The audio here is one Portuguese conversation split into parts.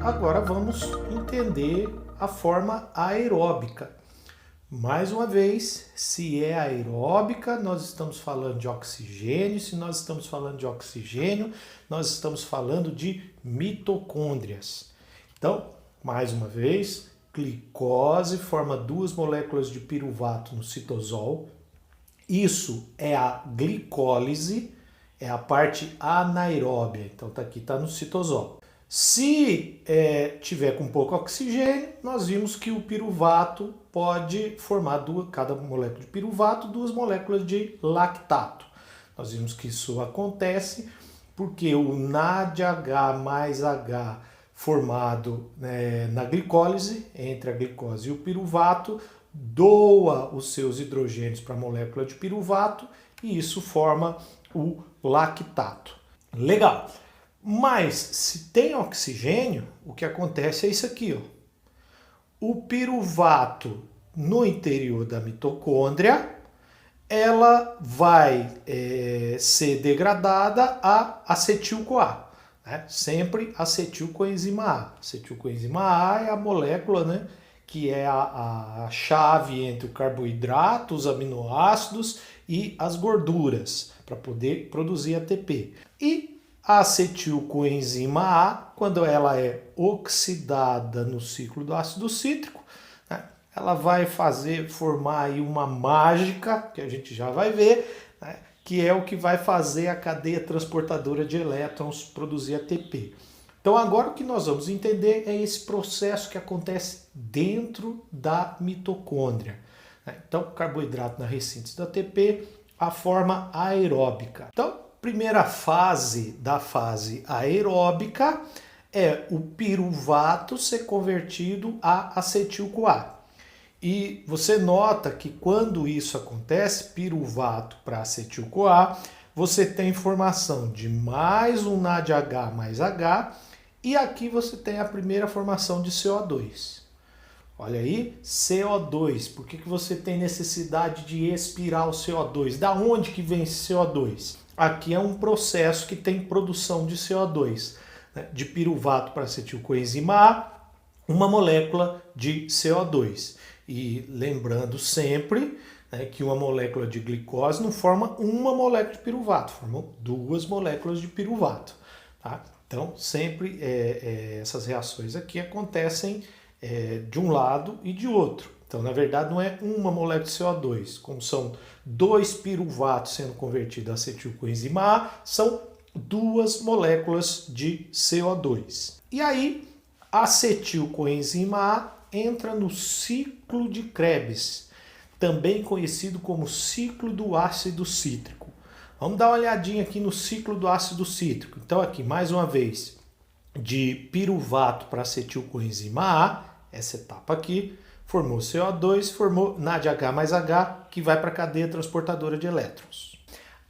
agora vamos entender a forma aeróbica. Mais uma vez, se é aeróbica, nós estamos falando de oxigênio. Se nós estamos falando de oxigênio, nós estamos falando de mitocôndrias. Então, mais uma vez, glicose forma 2 moléculas de piruvato no citosol. Isso é a glicólise, é a parte anaeróbia. Então, aqui está no citosol. Se tiver com pouco oxigênio, nós vimos que o piruvato pode formar cada molécula de piruvato 2 moléculas de lactato. Nós vimos que isso acontece porque o NADH mais H formado na glicólise, entre a glicose e o piruvato, doa os seus hidrogênios para a molécula de piruvato e isso forma o lactato. Legal! Mas se tem oxigênio, o que acontece é isso aqui, ó. O piruvato no interior da mitocôndria, ela vai ser degradada a acetil-CoA, né? Sempre acetil-coenzima A. Acetil-coenzima A é a molécula, né, que é a chave entre o carboidrato, os aminoácidos e as gorduras para poder produzir ATP. E a acetil-coenzima A, quando ela é oxidada no ciclo do ácido cítrico, né, ela vai formar aí uma mágica, que a gente já vai ver, né, que é o que vai fazer a cadeia transportadora de elétrons produzir ATP. Então agora o que nós vamos entender é esse processo que acontece dentro da mitocôndria. Então, carboidrato na ressíntese do ATP, a forma aeróbica. Então, primeira fase da fase aeróbica é o piruvato ser convertido a acetil-CoA. E você nota que quando isso acontece, piruvato para acetil-CoA, você tem formação de mais um NADH mais H e aqui você tem a primeira formação de CO2. Olha aí, CO2. Por que você tem necessidade de expirar o CO2? Da onde que vem esse CO2? Aqui é um processo que tem produção de CO2, né? De piruvato para acetil-coenzima A, uma molécula de CO2. E lembrando sempre, né, que uma molécula de glicose não forma uma molécula de piruvato, formam 2 moléculas de piruvato. Tá? Então, sempre essas reações aqui acontecem de um lado e de outro. Então, na verdade, não é uma molécula de CO2. Como são 2 piruvatos sendo convertidos a acetil-coenzima A, são 2 moléculas de CO2. E aí, a acetil-coenzima A entra no ciclo de Krebs, também conhecido como ciclo do ácido cítrico. Vamos dar uma olhadinha aqui no ciclo do ácido cítrico. Então, aqui, mais uma vez, de piruvato para acetil-coenzima A, essa etapa aqui, formou CO2, formou NADH mais H, que vai para a cadeia transportadora de elétrons.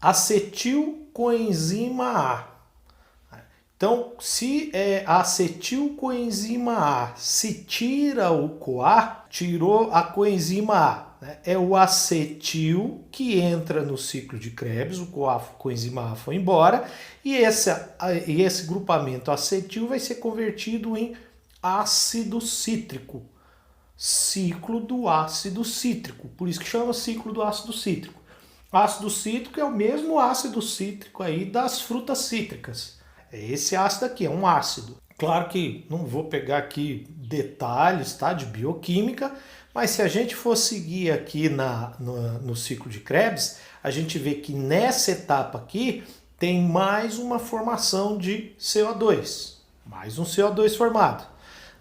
Acetil-coenzima A. Então, se a acetil-coenzima A se tira o CoA, tirou a coenzima A. Né? É o acetil que entra no ciclo de Krebs, o CoA, coenzima A foi embora, e esse grupamento acetil vai ser convertido em ácido cítrico. Ciclo do ácido cítrico, por isso que chama ciclo do ácido cítrico. Ácido cítrico é o mesmo ácido cítrico aí das frutas cítricas. Esse ácido aqui é um ácido. Claro que não vou pegar aqui detalhes, tá, de bioquímica, mas se a gente for seguir aqui no ciclo de Krebs, a gente vê que nessa etapa aqui tem mais uma formação de CO2, mais um CO2 formado,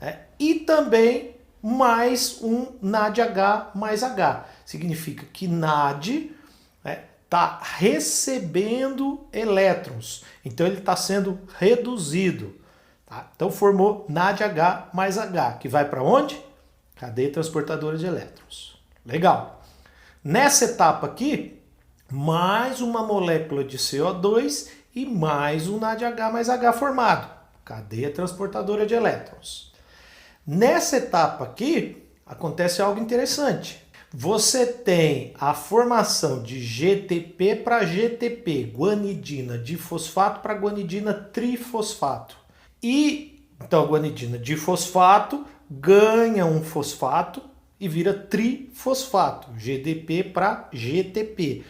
né? E também mais um NADH mais H. Significa que NAD está recebendo elétrons, então ele está sendo reduzido. Tá? Então formou NADH mais H, que vai para onde? Cadeia transportadora de elétrons. Legal. Nessa etapa aqui, mais uma molécula de CO2 e mais um NADH mais H formado. Cadeia transportadora de elétrons. Nessa etapa aqui, acontece algo interessante. Você tem a formação de GTP para GTP, guanidina difosfato para guanidina trifosfato. E Então a guanidina difosfato ganha um fosfato e vira trifosfato, GDP para GTP.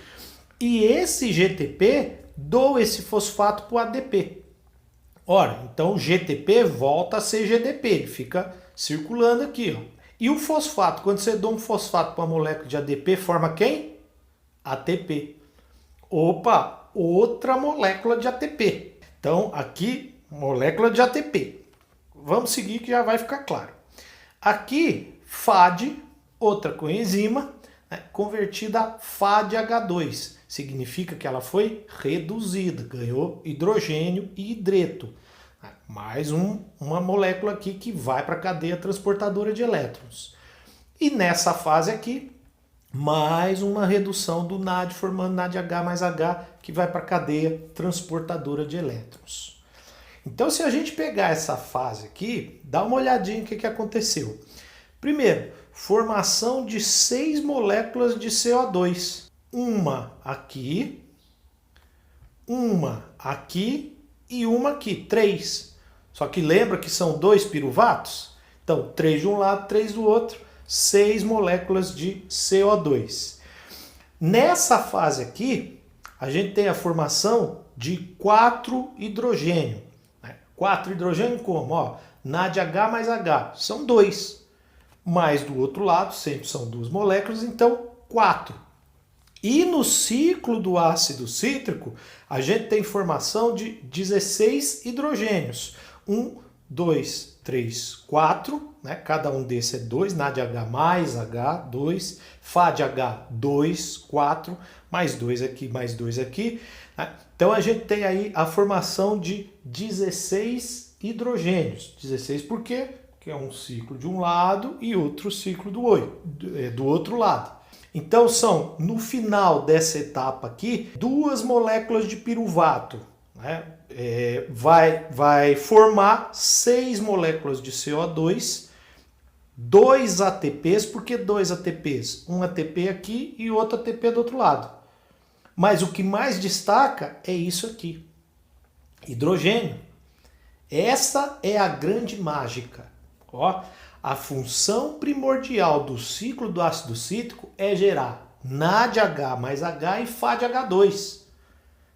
E esse GTP doa esse fosfato para o ADP. Ora, então o GTP volta a ser GDP, ele fica circulando aqui, ó. E o fosfato, quando você dá um fosfato para uma molécula de ADP, forma quem? ATP. Opa, outra molécula de ATP. Então, aqui, molécula de ATP. Vamos seguir que já vai ficar claro. Aqui, FAD, outra coenzima, né, convertida a FADH2. Significa que ela foi reduzida, ganhou hidrogênio e hidreto. Mais uma molécula aqui que vai para a cadeia transportadora de elétrons. E nessa fase aqui, mais uma redução do NAD, formando NADH mais H, que vai para a cadeia transportadora de elétrons. Então, se a gente pegar essa fase aqui, dá uma olhadinha no que aconteceu. Primeiro, formação de 6 moléculas de CO2. Uma aqui e uma aqui, 3. Só que lembra que são 2 piruvatos? Então, 3 de um lado, 3 do outro, 6 moléculas de CO2. Nessa fase aqui, a gente tem a formação de 4 hidrogênio. 4 hidrogênio como? Ó, NADH mais H, são 2. Mas do outro lado, sempre são 2 moléculas, então 4. E no ciclo do ácido cítrico, a gente tem formação de 16 hidrogênios. 1, 2, 3, 4, né? Cada um desses é 2, NADH mais H, 2, FADH, 2, 4, mais 2 aqui, mais 2 aqui. Né? Então a gente tem aí a formação de 16 hidrogênios. 16 por quê? Porque é um ciclo de um lado e outro ciclo do outro lado. Então são, no final dessa etapa aqui, 2 moléculas de piruvato, né? Vai formar 6 moléculas de CO2, 2 ATPs, por que 2 ATPs? Um ATP aqui e outro ATP do outro lado. Mas o que mais destaca é isso aqui, hidrogênio. Essa é a grande mágica. Ó, a função primordial do ciclo do ácido cítrico é gerar NADH mais H e FADH2.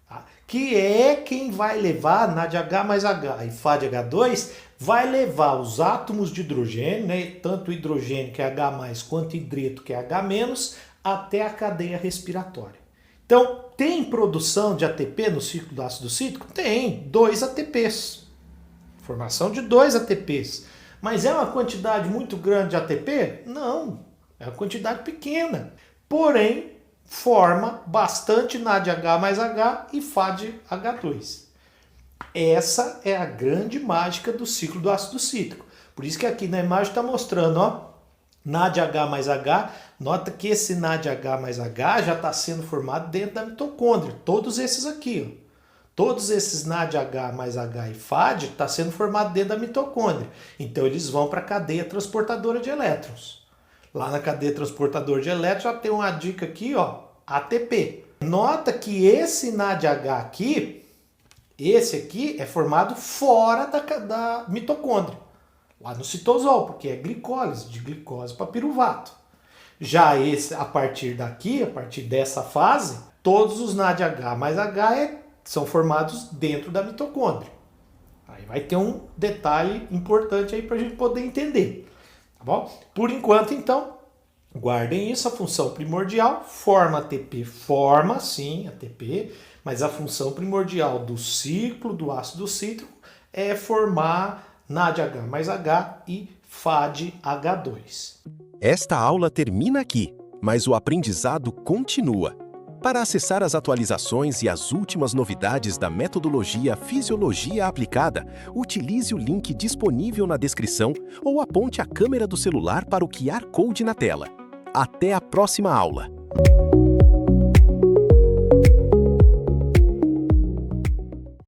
Tá? Que é quem vai levar NADH mais H e FADH2, vai levar os átomos de hidrogênio, né, tanto o hidrogênio que é H+, quanto o hidreto que é H-, até a cadeia respiratória. Então, tem produção de ATP no ciclo do ácido cítrico? Tem, 2 ATPs. Formação de 2 ATPs. Mas é uma quantidade muito grande de ATP? Não, é uma quantidade pequena. Porém, forma bastante NADH mais H e FADH2. Essa é a grande mágica do ciclo do ácido cítrico. Por isso que aqui na imagem está mostrando, ó, NADH mais H. Nota que esse NADH mais H já está sendo formado dentro da mitocôndria. Todos esses aqui, ó. Todos esses NADH mais H e FAD está sendo formado dentro da mitocôndria. Então eles vão para a cadeia transportadora de elétrons. Lá na cadeia transportadora de elétrons já tem uma dica aqui, ó, ATP. Nota que esse NADH aqui, esse aqui é formado fora da mitocôndria. Lá no citosol, porque é glicólise, de glicose para piruvato. Já esse, a partir daqui, a partir dessa fase, todos os NADH mais H são formados dentro da mitocôndria. Aí vai ter um detalhe importante aí para a gente poder entender. Tá bom? Por enquanto, então, guardem isso. A função primordial forma ATP, forma sim ATP, mas a função primordial do ciclo do ácido cítrico é formar NADH mais H e FADH2. Esta aula termina aqui, mas o aprendizado continua. Para acessar as atualizações e as últimas novidades da metodologia Fisiologia Aplicada, utilize o link disponível na descrição ou aponte a câmera do celular para o QR Code na tela. Até a próxima aula!